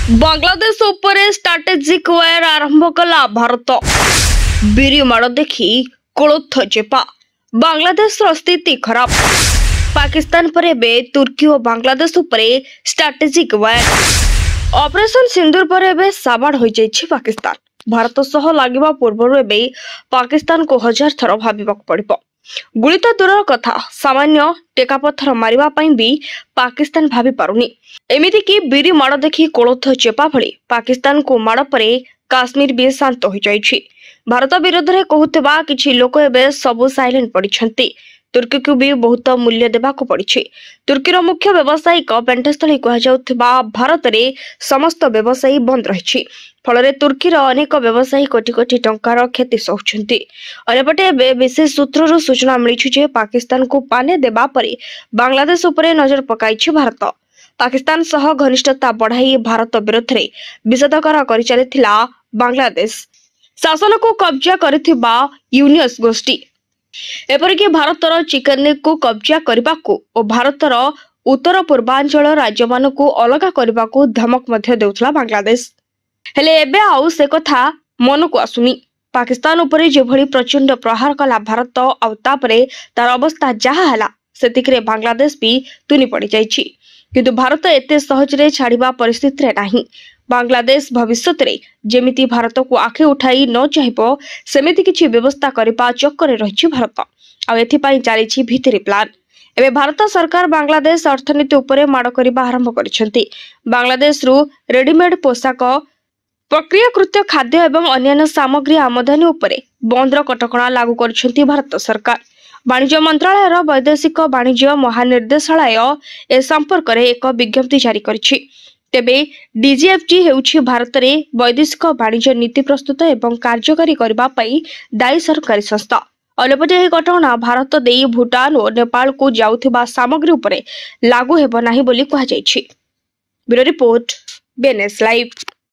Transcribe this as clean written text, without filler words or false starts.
बांग्लादेश उपरे स्ट्राटेजिक वार आरंभ कला भारत। बिरी माड़ देखी कोलथ चेपा। बांग्लादेश स्थिति खराब। पाकिस्तान पर एबे तुर्की और बांग्लादेश उपरे स्ट्राटेजिक वार। ऑपरेशन सिंदूर पर एबे साबाड़ हो जाइछि पाकिस्तान। भारत सह लागिबा पूर्वरु एबे पाकिस्तान को हजार थर भाबिबाक पड़िबो। गुली तो दूर कथा, सामान्य टेकापथर मारिबा पई भी पाकिस्तान भाभी पारुनी। एमिति की बिरी माड़ देखी कोलथ चेपा भली पाकिस्तान को माड़ परे काश्मीर भी शांत हो जाइछि। भारत विरोध में कहूथिबा किछि लोक एबे सबु साइलेंट पड़िछंती। तुर्की को भी बहुत मूल्य देबाको पड़िछि। तुर्कीर मुख्य व्यावसायिक पेंटस्थली कह जाउथिबा भारत रे समस्त व्यवसायी बंद रहिछि। फल तुर्कीर अनेक व्यवसायी कोटी कोटी टंकार क्षति सहउछंती। अन्यपटे एबे विशेष सूत्ररु सूचना मिलिछि जे पाकिस्तान को पाने देबा परे बांग्लादेश उपरे नजर पकाइछि भारत। पाकिस्तान सह घनिष्ठता बढ़ाई भारत विरोध में विषदकर कर चलिथिला बांग्लादेश। शासन को कब्जा करिथिबा यूनियस गोष्ठी एपरिक भारतर चिकेन नेक को कब्जा करबाकू और भारतर उत्तर पूर्वांचल राज्य मान को अलग करबाकू धमक मध्य देउथला बांग्लादेश। हेले एबे आउ से कथा मन को आसुनी। पाकिस्तान उपरे जेभली प्रचंड प्रहार कला भारत आउ तापरे तार अवस्था जहा हला सेतिकरे बांग्लादेश भी तुनी पड़ी जाइछि। किंतु भारत एते सहजरे छाड़िबा परिस्थिति रे नाही। बांग्लादेश भविष्यत रे जेमिति भारत को आखे उठाई न चाहिबो सेमिति किछि व्यवस्था करबा चक्कर रहिछि भारत। आ एथि पई जारिछि भितरी प्लान। एबे भारत सरकार बांग्लादेश अर्थनीति उपरे माड़ करबा आरंभ करिसेंती। बांग्लादेश रु रेडीमेड पोशाक, प्रक्रियाकृत खाद्य एवं अन्य सामग्री आमदानी उपरे बंदर कटकणा लागू करिसेंती भारत सरकार। वाणिज्य मंत्रालयर वैदेशिक वाणिज्य महानिर्देशालय ए संपर्क में एक विज्ञप्ति जारी करिछि। तेबे डीजीएफटी हेउछि भारत रे वैदेशिक वाणिज्य नीति प्रस्तुत एवं कार्यकारी करबा पई दायी सरकारी संस्था। अलपटे एही घटना भारत देई भूटान और नेपाल को जाउथिबा सामग्री उपरे लागू हेबो नाही बोली कहा जाइछि। Bureau report, BNS live.